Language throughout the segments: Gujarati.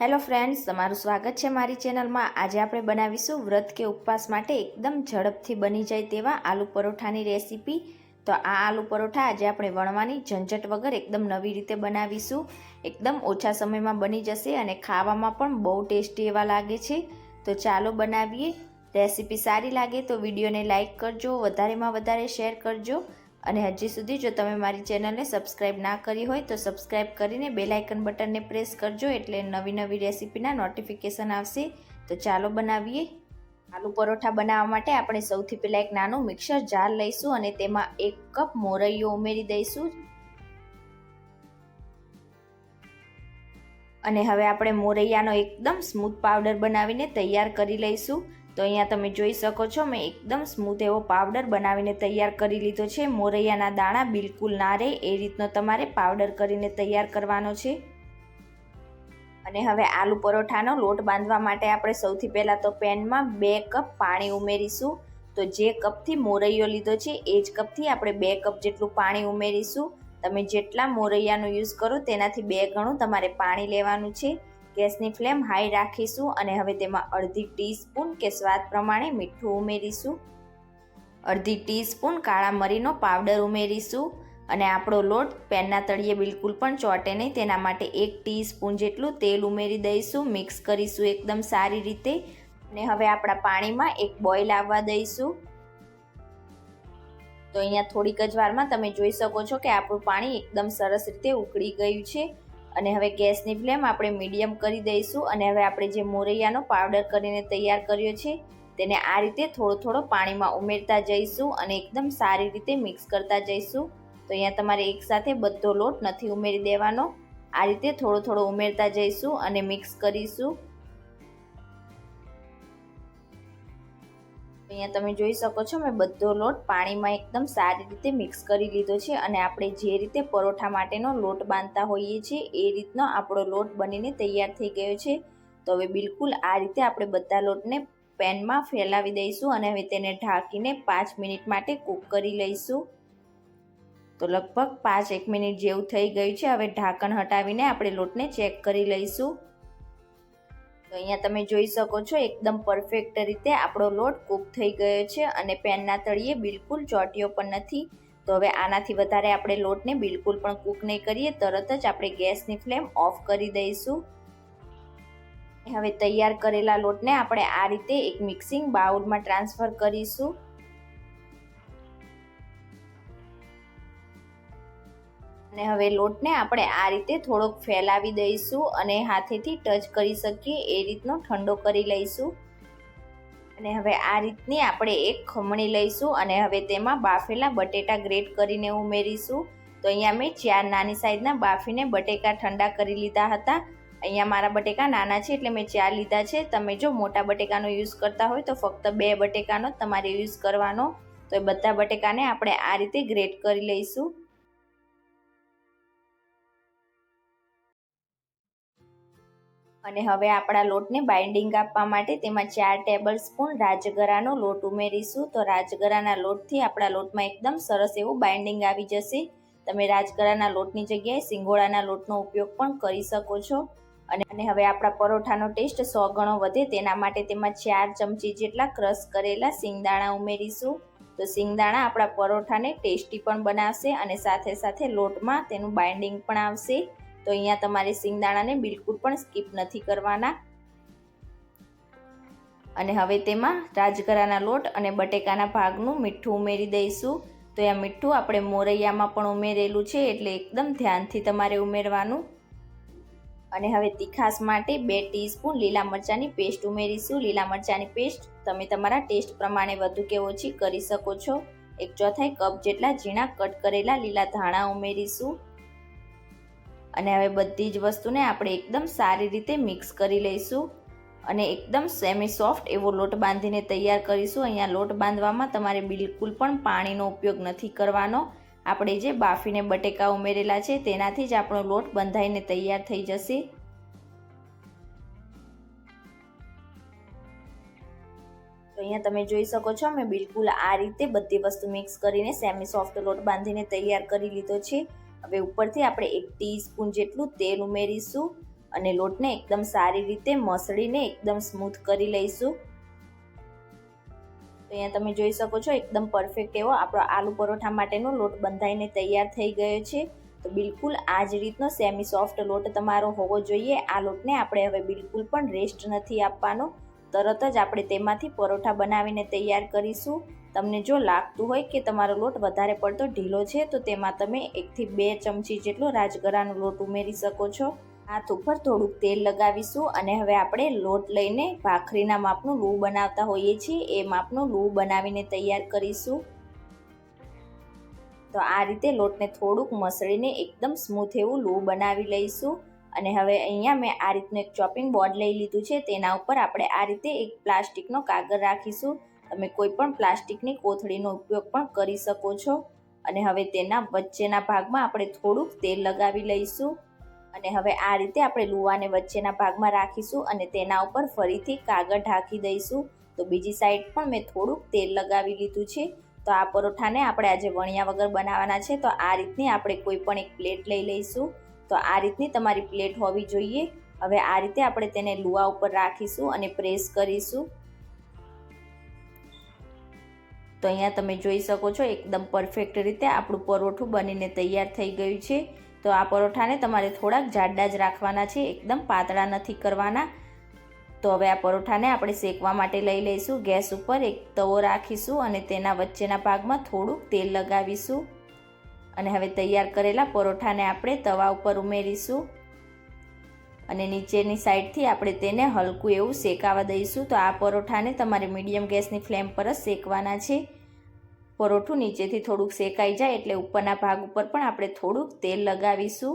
હેલો ફ્રેન્ડ્સ, તમારું સ્વાગત છે મારી ચેનલમાં। આજે આપણે બનાવીશું વ્રત કે ઉપવાસ માટે એકદમ ઝડપથી બની જાય તેવા આલુ પરોઠાની રેસીપી। તો આ આલુ પરોઠા આજે આપણે વણવાની ઝંઝટ વગર એકદમ નવી રીતે બનાવીશું। એકદમ ઓછા સમયમાં બની જશે અને ખાવામાં પણ બહુ ટેસ્ટી એવા લાગે છે। તો ચાલો બનાવીએ। રેસીપી સારી લાગે તો વિડીયોને લાઇક કરજો, વધારેમાં વધારે શેર કરજો અને હજી સુધી જો તમે મારી ચેનલને સબસ્ક્રાઇબ ના કરી હોય તો સબસ્ક્રાઇબ કરીને બેલ આઇકન બટનને પ્રેસ કરજો, એટલે નવી નવી રેસીપીના નોટિફિકેશન આવશે। તો ચાલો બનાવીએ। આલુ પરોઠા બનાવવા માટે આપણે સૌથી પહેલાં એક નાનું મિક્સર જાર લઈશું અને તેમાં 1 કપ મોરૈયો ઉમેરી દઈશું। અને હવે આપણે મોરૈયાનો એકદમ સ્મૂથ પાવડર બનાવીને તૈયાર કરી લઈશું। તો અહીંયા તમે જોઈ શકો છો, મેં એકદમ સ્મૂથ એવો પાવડર બનાવીને તૈયાર કરી લીધો છે। મોરૈયાના દાણા બિલકુલ ના રહે એ રીતનો તમારે પાવડર કરીને તૈયાર કરવાનો છે। અને હવે આલુ પરોઠાનો લોટ બાંધવા માટે આપણે સૌથી પહેલાં તો પેનમાં 2 કપ પાણી ઉમેરીશું। તો જે કપથી મોરૈયો લીધો છે એ જ કપથી આપણે 2 કપ જેટલું પાણી ઉમેરીશું। તમે જેટલા મોરૈયાનો યુઝ કરો તેનાથી 2 ગણું તમારે પાણી લેવાનું છે। ગેસની ફ્લેમ હાઈ રાખીશું અને હવે તેમાં અડધી ટીસ્પૂન કે સ્વાદ પ્રમાણે મીઠું ઉમેરીશું। અડધી ટીસ્પૂન કાળા મરીનો પાવડર ઉમેરીશું અને આપણો લોટ પેનના તળિયે બિલકુલ પણ ચોંટે નહીં તેના માટે 1 ટીસ્પૂન જેટલું તેલ ઉમેરી દઈશું। મિક્સ કરીશું એકદમ સારી રીતે અને હવે આપણા પાણીમાં એક બોઇલ આવવા દઈશું। તો અહીંયા થોડીક જ વારમાં તમે જોઈ શકો છો કે આપણું પાણી એકદમ સરસ રીતે ઉકળી ગયું છે। અને હવે ગેસની ફ્લેમ આપણે મીડિયમ કરી દઈશું અને હવે આપણે જે મોરૈયાનો પાવડર કરીને તૈયાર કર્યો છે તેને આ રીતે થોડો થોડો પાણીમાં ઉમેરતા જઈશું અને એકદમ સારી રીતે મિક્સ કરતા જઈશું। તો અહીંયા તમારે એકસાથે બધો લોટ નથી ઉમેરી દેવાનો, આ રીતે થોડો થોડો ઉમેરતા જઈશું અને મિક્સ કરીશું। અહીંયા તમે જોઈ શકો છો, મેં બધો લોટ પાણીમાં એકદમ સારી રીતે મિક્સ કરી લીધો છે અને આપણે જે રીતે પરોઠા માટેનો લોટ બાંધતા હોઈએ છીએ એ રીતનો આપણો લોટ બનીને તૈયાર થઈ ગયો છે। તો હવે બિલકુલ આ રીતે આપણે બધા લોટને પેનમાં ફેલાવી દઈશું અને હવે તેને ઢાંકીને 5 મિનિટ માટે કૂક કરી લઈશું। તો લગભગ 5-1 મિનિટ જેવું થઈ ગયું છે। હવે ઢાંકણ હટાવીને આપણે લોટને ચેક કરી લઈશું। તો અહીંયા તમે જોઈ શકો છો, એકદમ પરફેક્ટ રીતે આપણો લોટ કૂક થઈ ગયો છે અને પેનના તળિયે બિલકુલ ચોંટ્યો પણ નથી। તો હવે આનાથી વધારે આપણે લોટને બિલકુલ પણ કૂક નહીં કરીએ, તરત જ આપણે ગેસની ફ્લેમ ઓફ કરી દઈશું। હવે તૈયાર કરેલા લોટને આપણે આ રીતે એક મિક્સિંગ બાઉલમાં ટ્રાન્સફર કરીશું અને હવે લોટને આપણે આ રીતે થોડોક ફેલાવી દઈશું અને હાથેથી ટચ કરી શકીએ એ રીતનો ઠંડો કરી લઈશું। અને હવે આ રીતની આપણે એક ખમણી લઈશું અને હવે તેમાં બાફેલા બટેટા ગ્રેટ કરીને ઉમેરીશું। તો અહીંયા મેં 4 નાની સાઈઝના બાફીને બટેકા ઠંડા કરી લીધા હતા। અહીંયા મારા બટેકા નાના છે એટલે મેં 4 લીધા છે। તમે જો મોટા બટેકાનો યુઝ કરતા હોય તો ફક્ત 2 બટેકાનો તમારે યુઝ કરવાનો। તો એ બધા બટેકાને આપણે આ રીતે ગ્રેટ કરી લઈશું। અને હવે આપણા લોટને બાઇન્ડિંગ આપવા માટે તેમાં 4 ટેબલ સ્પૂન રાજગરાનો લોટ ઉમેરીશું। તો રાજગરાના લોટથી આપણા લોટમાં એકદમ સરસ એવું બાઇન્ડિંગ આવી જશે। તમે રાજગરાના લોટની જગ્યાએ સિંગોડાના લોટનો ઉપયોગ પણ કરી શકો છો। અને હવે આપણા પરોઠાનો ટેસ્ટ 100 ગણો વધે તેના માટે તેમાં 4 ચમચી જેટલા ક્રશ કરેલા સિંગદાણા ઉમેરીશું। તો સિંગદાણા આપણા પરોઠાને ટેસ્ટી પણ બનાવશે અને સાથે સાથે લોટમાં તેનું બાઇન્ડિંગ પણ આવશે। તો અહીંયા તમારે સિંગદાણાને બિલકુલ પણ સ્કીપ નથી કરવાના। અને હવે તેમાં રાજગરાના લોટ અને બટેકાના ભાગનું મીઠું ઉમેરી દઈશું। તો આ મીઠું આપણે મોરૈયામાં પણ ઉમેરેલું છે એટલે એકદમ ધ્યાનથી તમારે ઉમેરવાનું। અને હવે તીખાસ માટે 2 ટીસ્પૂન લીલા મરચાંની પેસ્ટ ઉમેરીશું। લીલા મરચાંની પેસ્ટ તમે તમારા ટેસ્ટ પ્રમાણે વધુ કે ઓછી કરી શકો છો। 1/4 કપ જેટલા ઝીણા કટ કરેલા લીલા ધાણા ઉમેરીશું અને હવે બધી જ વસ્તુને આપણે એકદમ સારી રીતે મિક્સ કરી લઈશું અને એકદમ સેમી સોફ્ટ એવો લોટ બાંધીને તૈયાર કરીશું। અહીંયા લોટ બાંધવામાં તમારે બિલકુલ પણ પાણીનો ઉપયોગ નથી કરવાનો। આપણે જે બાફીને બટેકા ઉમેરેલા છે તેનાથી જ આપણો લોટ બંધાઈને તૈયાર થઈ જશે। તો અહીંયા તમે જોઈ શકો છો, મેં બિલકુલ આ રીતે બધી વસ્તુ મિક્સ કરીને સેમી સોફ્ટ લોટ બાંધીને તૈયાર કરી લીધો છે। હવે ઉપરથી આપણે 1 ટીસ્પૂન જેટલું તેલ ઉમેરીશું અને લોટને એકદમ સારી રીતે મસળીને એકદમ સ્મૂથ કરી લઈશું. તો અહીંયા તમે જોઈ શકો છો એકદમ પરફેક્ટ એવો આપણો આલુ પરોઠા માટેનો લોટ બંધાઈને તૈયાર થઈ ગયો છે. તો બિલકુલ આ જ રીતનો સેમી સોફ્ટ લોટ તમારો હોવો જોઈએ. આ લોટને આપણે હવે બિલકુલ પણ રેસ્ટ નથી આપવાનો. તરત જ આપણે તેમાંથી પરોઠા બનાવીને તૈયાર કરીશું. તમને જો લાગતું હોય કે તમારો લોટ વધારે પડતો ઢીલો છે તો તેમાં તમે 1 થી 2 ચમચી જેટલો રાજગરાનો લોટ ઉમેરી શકો છો. હાથ ઉપર થોડુંક તેલ લગાવીશું અને હવે આપણે લોટ લઈને ભાખરીના માપનું લૂ બનાવતા હોઈએ છીએ એ માપનું લૂ બનાવીને તૈયાર કરીશું. તો આ રીતે લોટને થોડુંક મસળીને એકદમ સ્મૂથ એવું લૂ બનાવી લઈશું. અને હવે અહીંયા મેં આ રીતનું એક ચોપિંગ બોર્ડ લઈ લીધું છે. તેના ઉપર આપણે આ રીતે એક પ્લાસ્ટિકનો કાગળ રાખીશું. તમે કોઈ પણ પ્લાસ્ટિકની કોથળીનો ઉપયોગ પણ કરી શકો છો. અને હવે તેના વચ્ચેના ભાગમાં આપણે થોડુંક તેલ લગાવી લઈશું. અને હવે આ રીતે આપણે લુવાને વચ્ચેના ભાગમાં રાખીશું અને તેના ઉપર ફરીથી કાગળ ઢાંકી દઈશું. તો બીજી સાઈડ પણ મેં થોડુંક તેલ લગાવી લીધું છે. તો આ પરોઠાને આપણે આજે વણ્યા વગર બનાવવાના છે. તો આ રીતની આપણે કોઈ પણ એક પ્લેટ લઈ લઈશું. તો આ રીતની તમારી પ્લેટ હોવી જોઈએ. હવે આ રીતે આપણે તેને લુવા ઉપર રાખીશું અને પ્રેસ કરીશું. તો અહીંયા તમે જોઈ શકો છો એકદમ પરફેક્ટ રીતે આપણું પરોઠું બનીને તૈયાર થઈ ગયું છે. તો આ પરોઠાને તમારે થોડાક જાડા જ રાખવાના છે, એકદમ પાતળા નથી કરવાના. તો હવે આ પરોઠાને આપણે શેકવા માટે લઈ લઈશું. ગેસ ઉપર એક તવો રાખીશું અને તેના વચ્ચેના ભાગમાં થોડુંક તેલ લગાવીશું. અને હવે તૈયાર કરેલા પરોઠાને આપણે તવા ઉપર ઉમેરીશું અને નીચેની સાઈડથી આપણે તેને હલકું એવું શેકાવા દઈશું. તો આ પરોઠાને તમારે મીડિયમ ગેસની ફ્લેમ પર જ શેકવાના છે. પરોઠું નીચેથી થોડુંક શેકાઈ જાય એટલે ઉપરના ભાગ ઉપર પણ આપણે થોડુંક તેલ લગાવીશું.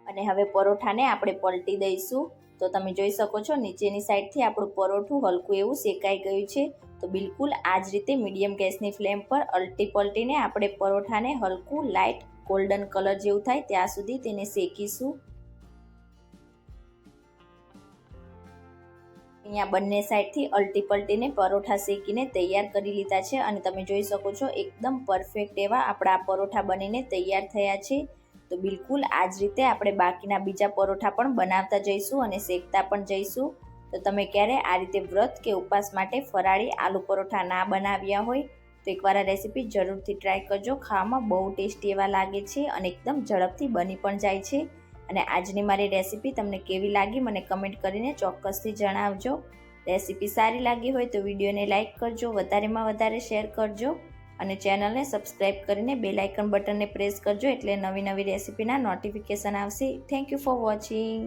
અને હવે પરોઠાને આપણે પલટી દઈશું. તો તમે જોઈ શકો છો નીચેની સાઈડથી આપણું પરોઠું હલકું એવું શેકાઈ ગયું છે. તો બિલકુલ આ જ રીતે મીડિયમ ગેસની ફ્લેમ પર અલટી પલટીને આપણે પરોઠાને હલકું લાઇટ ગોલ્ડન કલર જેવું થાય ત્યાં સુધી તેને શેકીશું. અહીંયા બંને સાઈડથી અલટી પલટીને પરોઠા શેકીને તૈયાર કરી લીધા છે. અને તમે જોઈ શકો છો એકદમ પરફેક્ટ એવા આપણા પરોઠા બનીને તૈયાર થયા છે. તો બિલકુલ આ જ રીતે આપણે બાકીના બીજા પરોઠા પણ બનાવતા જઈશું અને શેકતા પણ જઈશું. તો તમે ક્યારે આ રીતે વ્રત કે ઉપવાસ માટે ફરાળી આલુ પરોઠા ના બનાવ્યા હોય તો એકવાર આ રેસીપી જરૂરથી ટ્રાય કરજો. ખાવામાં બહુ ટેસ્ટી એવા લાગે છે અને એકદમ ઝડપથી બની પણ જાય છે. અને આજની મારી રેસીપી તમને કેવી લાગી મને કમેન્ટ કરીને ચોક્કસથી જણાવજો. રેસીપી સારી લાગી હોય તો વિડીયોને લાઇક કરજો, વધારેમાં વધારે શેર કરજો અને ચેનલને સબસ્ક્રાઈબ કરીને બેલ આઇકન બટનને પ્રેસ કરજો એટલે નવી નવી રેસીપીના નોટિફિકેશન આવશે. Thank you for watching.